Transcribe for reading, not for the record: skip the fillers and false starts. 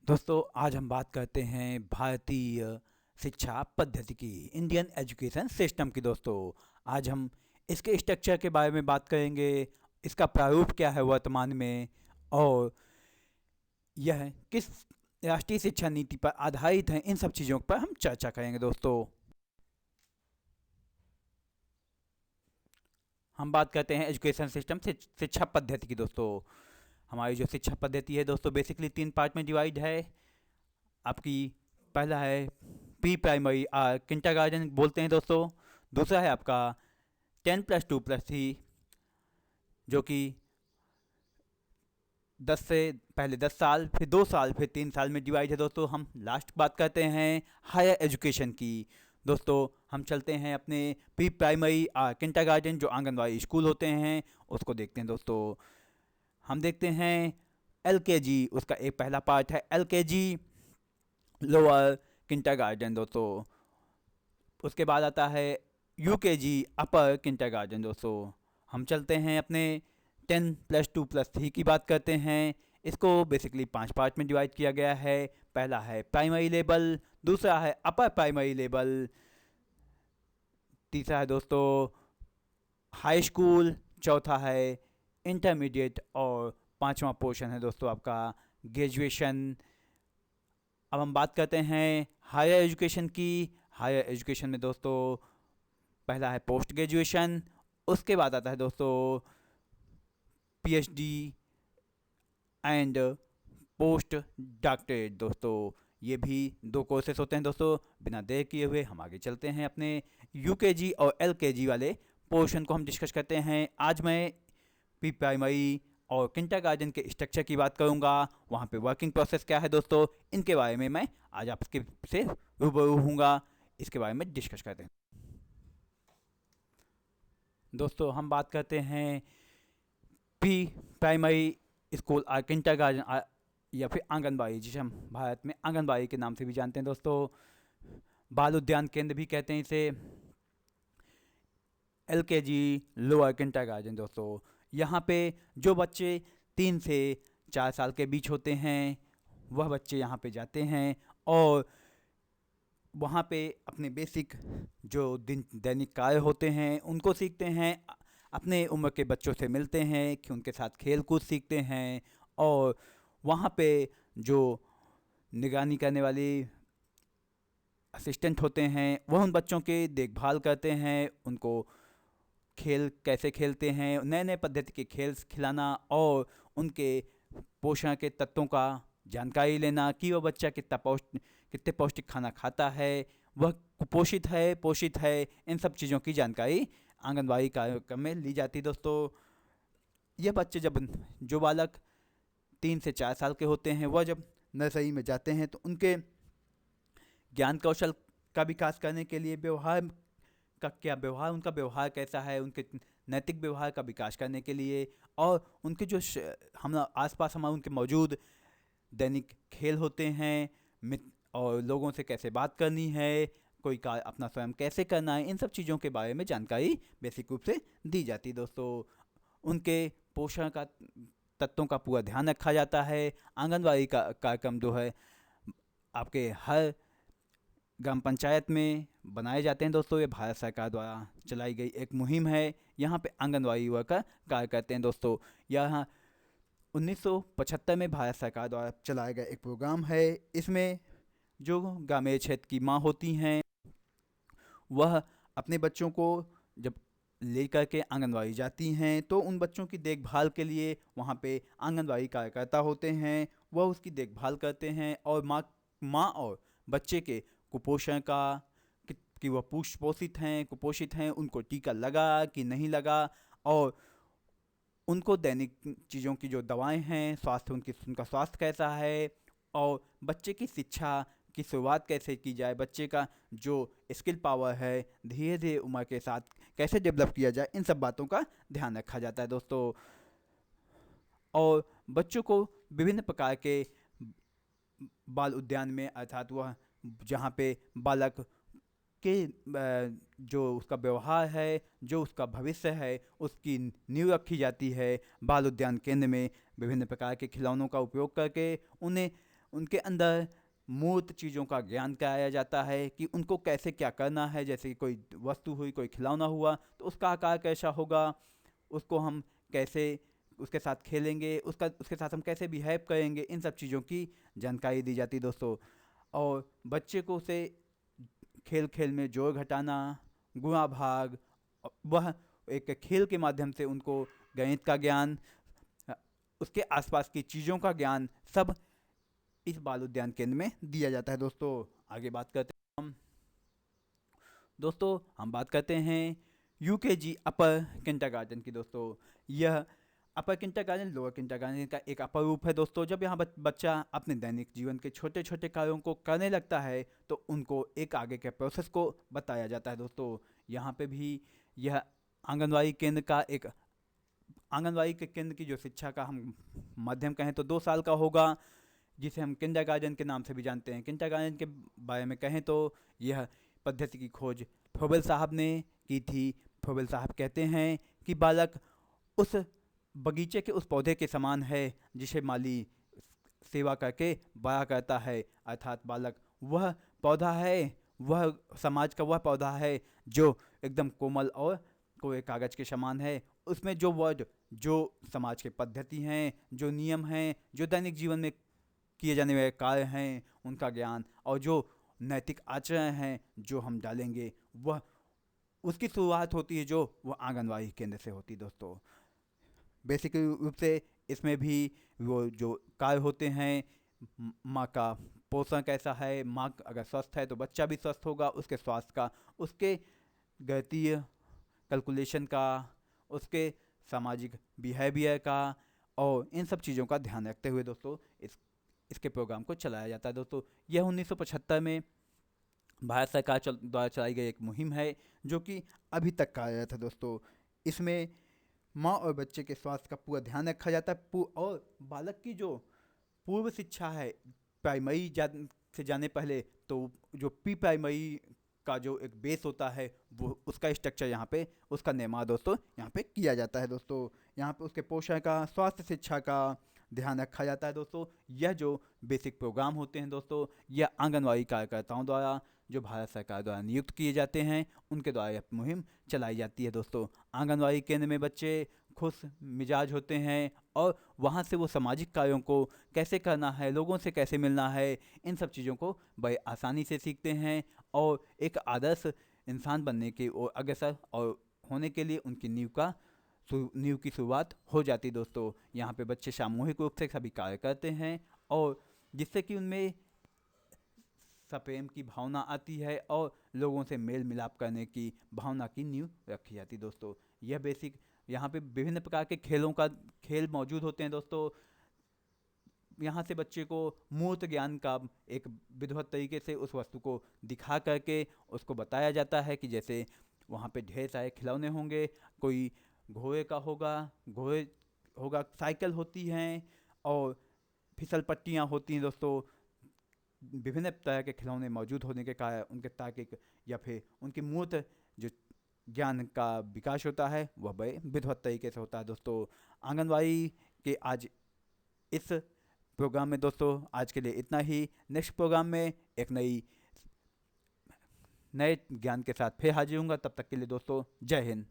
दोस्तों आज हम बात करते हैं भारतीय शिक्षा पद्धति की, इंडियन एजुकेशन सिस्टम की। दोस्तों आज हम इसके स्ट्रक्चर के बारे में बात करेंगे, इसका प्रारूप क्या है वर्तमान में, और यह किस राष्ट्रीय शिक्षा नीति पर आधारित है। इन सब चीज़ों पर हम चर्चा करेंगे। दोस्तों हम बात करते हैं एजुकेशन सिस्टम से शिक्षा पद्धति की। दोस्तों हमारी जो शिक्षा पद्धति है दोस्तों बेसिकली तीन पार्ट में डिवाइड है। आपकी पहला है प्री प्राइमरी किंडरगार्टन बोलते हैं दोस्तों। दूसरा है आपका 10+2+3 जो कि 10 से पहले 10 साल, फिर 2 साल, फिर 3 साल में डिवाइड है। दोस्तों हम लास्ट बात करते हैं हायर एजुकेशन की। दोस्तों हम चलते हैं अपने प्री प्राइमरी किंडरगार्टन जो आंगनवाड़ी स्कूल होते हैं उसको देखते हैं। दोस्तों हम देखते हैं एलकेजी, उसका एक पहला पार्ट है एलकेजी लोअर किंडरगार्टन। दोस्तों उसके बाद आता है यूकेजी अपर किंडरगार्टन। दोस्तों हम चलते हैं अपने 10+2+3 की बात करते हैं। इसको बेसिकली 5 पार्ट में डिवाइड किया गया है। पहला है प्राइमरी लेवल, दूसरा है अपर प्राइमरी लेवल, तीसरा है दोस्तों हाई स्कूल, चौथा है इंटरमीडिएट, और पांचवा पोर्शन है दोस्तों आपका ग्रेजुएशन। अब हम बात करते हैं हायर एजुकेशन की। हायर एजुकेशन में दोस्तों पहला है पोस्ट ग्रेजुएशन, उसके बाद आता है दोस्तों पीएचडी एंड पोस्ट डॉक्टरेट। दोस्तों ये भी दो कोर्सेज होते हैं। दोस्तों बिना देर किए हुए हम आगे चलते हैं अपने यूकेजी और एलकेजी वाले पोर्शन को हम डिस्कस करते हैं। आज मैं प्री प्राइमरी और किंडरगार्टन के स्ट्रक्चर की बात करूंगा, वहाँ पे वर्किंग प्रोसेस क्या है दोस्तों, इनके बारे में मैं आज आपके से रूबरू हूँगा। इसके बारे में डिस्कस करते हैं। दोस्तों हम बात करते हैं प्री प्राइमरी स्कूल किंडरगार्टन या फिर आंगनबाड़ी, जिसे हम भारत में आंगनबाड़ी के नाम से भी जानते हैं। दोस्तों बाल उद्यान केंद्र भी कहते हैं इसे, एलकेजी लोअर किंडरगार्टन। दोस्तों यहाँ पे जो बच्चे 3 से 4 साल के बीच होते हैं वह बच्चे यहाँ पे जाते हैं और वहाँ पे अपने बेसिक जो दिन दैनिक कार्य होते हैं उनको सीखते हैं, अपने उम्र के बच्चों से मिलते हैं कि उनके साथ खेल कूद सीखते हैं, और वहाँ पे जो निगरानी करने वाली असिस्टेंट होते हैं वह उन बच्चों की देखभाल करते हैं, उनको खेल कैसे खेलते हैं, नए नए पद्धति के खेल खिलाना और उनके पोषण के तत्वों का जानकारी लेना कि वह बच्चा कितने पौष्टिक खाना खाता है, वह कुपोषित है पोषित है, इन सब चीज़ों की जानकारी आंगनबाड़ी कार्यक्रम में ली जाती है। दोस्तों यह बच्चे जब जो बालक 3 से 4 साल के होते हैं वह जब नर्सरी में जाते हैं तो उनके ज्ञान कौशल का विकास करने के लिए व्यवहार का क्या व्यवहार, उनका व्यवहार कैसा है, उनके नैतिक व्यवहार का विकास करने के लिए, और उनके जो हम आसपास हमारे उनके मौजूद दैनिक खेल होते हैं, और लोगों से कैसे बात करनी है, कोई कार्य अपना स्वयं कैसे करना है, इन सब चीज़ों के बारे में जानकारी बेसिक रूप से दी जाती है। दोस्तों उनके पोषण का तत्वों का पूरा ध्यान रखा जाता है। आंगनबाड़ी का कार्यक्रम जो है आपके हर ग्राम पंचायत में बनाए जाते हैं। दोस्तों ये भारत सरकार द्वारा चलाई गई एक मुहिम है। यहाँ पे आंगनबाड़ी वर्कर कार्य करते हैं। दोस्तों यहाँ 1975 में भारत सरकार द्वारा चलाया गया एक प्रोग्राम है। इसमें जो ग्रामीण क्षेत्र की माँ होती हैं वह अपने बच्चों को जब लेकर के आंगनबाड़ी जाती हैं तो उन बच्चों की देखभाल के लिए वहाँ पे आंगनबाड़ी कार्यकर्ता होते हैं, वह उसकी देखभाल करते हैं और माँ और बच्चे के कुपोषण का कि वह पोषित हैं कुपोषित हैं, उनको टीका लगा कि नहीं लगा, और उनको दैनिक चीज़ों की जो दवाएं हैं, स्वास्थ्य उनका स्वास्थ्य कैसा है, और बच्चे की शिक्षा की शुरुआत कैसे की जाए, बच्चे का जो स्किल पावर है धीरे धीरे उम्र के साथ कैसे डेवलप किया जाए, इन सब बातों का ध्यान रखा जाता है। दोस्तों और बच्चों को विभिन्न प्रकार के बाल उद्यान में, अर्थात वह जहाँ पे बालक के जो उसका व्यवहार है, जो उसका भविष्य है, उसकी नींव रखी जाती है। बाल उद्यान केंद्र में विभिन्न प्रकार के खिलौनों का उपयोग करके उन्हें उनके अंदर मूर्त चीज़ों का ज्ञान कराया जाता है कि उनको कैसे क्या करना है। जैसे कि कोई वस्तु हुई, कोई खिलौना हुआ, तो उसका आकार कैसा होगा, उसको हम कैसे उसके साथ खेलेंगे, उसके साथ हम कैसे बिहेव करेंगे, इन सब चीज़ों की जानकारी दी जाती है दोस्तों। और बच्चे को उसे खेल खेल में जोर घटाना, गुणा भाग, वह एक खेल के माध्यम से उनको गणित का ज्ञान, अ, उसके आसपास की चीज़ों का ज्ञान सब इस बाल उद्यान केंद्र में दिया जाता है दोस्तों। आगे बात करते हैं हम बात करते हैं यूकेजी अपर किंडरगार्टन की दोस्तों। यह अपर किंडरगार्टन लोअर किंडरगार्टन का एक अपर रूप है दोस्तों। जब यहाँ बच्चा अपने दैनिक जीवन के छोटे छोटे कार्यों को करने लगता है तो उनको एक आगे के प्रोसेस को बताया जाता है दोस्तों। यहाँ पे भी यह आंगनवाड़ी केंद्र का एक आंगनवाड़ी के केंद्र की जो शिक्षा का हम माध्यम कहें तो 2 साल का होगा, जिसे हम किंडरगार्टन के नाम से भी जानते हैं। किंडरगार्टन के बारे में कहें तो यह पद्धति की खोज फ्रोबेल साहब ने की थी। फ्रोबेल साहब कहते हैं कि बालक उस बगीचे के उस पौधे के समान है जिसे माली सेवा करके बड़ा करता है। अर्थात बालक वह पौधा है, वह समाज का वह पौधा है जो एकदम कोमल और कोरे कागज के समान है। उसमें जो वर्ड, जो समाज के पद्धति हैं, जो नियम हैं, जो दैनिक जीवन में किए जाने वाले कार्य हैं, उनका ज्ञान और जो नैतिक आचरण हैं जो हम डालेंगे, वह उसकी शुरुआत होती है, जो वह आंगनवाड़ी केंद्र से होती है दोस्तों। बेसिक रूप से इसमें भी वो जो कार्य होते हैं, माँ का पोषण कैसा है, माँ अगर स्वस्थ है तो बच्चा भी स्वस्थ होगा, उसके स्वास्थ्य का, उसके गणितीय कैलकुलेशन का, उसके सामाजिक बिहेवियर का, और इन सब चीज़ों का ध्यान रखते हुए दोस्तों इसके प्रोग्राम को चलाया जाता है दोस्तों। यह 1975 में भारत सरकार द्वारा चलाई गई एक मुहिम है जो कि अभी तक कार्यरत है दोस्तों। इसमें माँ और बच्चे के स्वास्थ्य का पूरा ध्यान रखा जाता है और बालक की जो पूर्व शिक्षा है प्राइमरी से जाने पहले, तो जो प्री प्राइमरी का जो एक बेस होता है वो उसका स्ट्रक्चर यहाँ पे, उसका निर्माण दोस्तों यहाँ पे किया जाता है दोस्तों। यहाँ पे उसके पोषण का, स्वास्थ्य शिक्षा का ध्यान रखा जाता है दोस्तों। यह जो बेसिक प्रोग्राम होते हैं दोस्तों, यह आंगनवाड़ी कार्यकर्ताओं द्वारा, जो भारत सरकार द्वारा नियुक्त किए जाते हैं, उनके द्वारा यह मुहिम चलाई जाती है दोस्तों। आंगनवाड़ी केंद्र में बच्चे खुश मिजाज होते हैं और वहाँ से वो सामाजिक कार्यों को कैसे करना है, लोगों से कैसे मिलना है, इन सब चीज़ों को बड़े आसानी से सीखते हैं और एक आदर्श इंसान बनने की ओर अग्रसर और होने के लिए उनकी नींव की शुरुआत हो जाती है दोस्तों। यहाँ पे बच्चे सामूहिक रूप से सभी कार्य करते हैं और जिससे कि उनमें सप्रेम की भावना आती है और लोगों से मेल मिलाप करने की भावना की नींव रखी जाती है दोस्तों। यह बेसिक, यहाँ पे विभिन्न प्रकार के खेल मौजूद होते हैं दोस्तों। यहाँ से बच्चे को मूर्त ज्ञान का एक विधिवत तरीके से उस वस्तु को दिखा करके उसको बताया जाता है कि जैसे वहाँ पे ढेर सारे खिलौने होंगे, कोई घोड़े का होगा, साइकिल होती हैं और फिसल पट्टियाँ होती हैं दोस्तों। विभिन्न तरह के खिलौने मौजूद होने के कारण उनके तार्किक या फिर उनकी मूर्त जो ज्ञान का विकास होता है वह बड़े विधिवत तरीके से होता है दोस्तों। आंगनवाड़ी के आज इस प्रोग्राम में दोस्तों आज के लिए इतना ही। नेक्स्ट प्रोग्राम में एक नए ज्ञान के साथ फिर हाजिर होऊंगा। तब तक के लिए दोस्तों जय हिंद।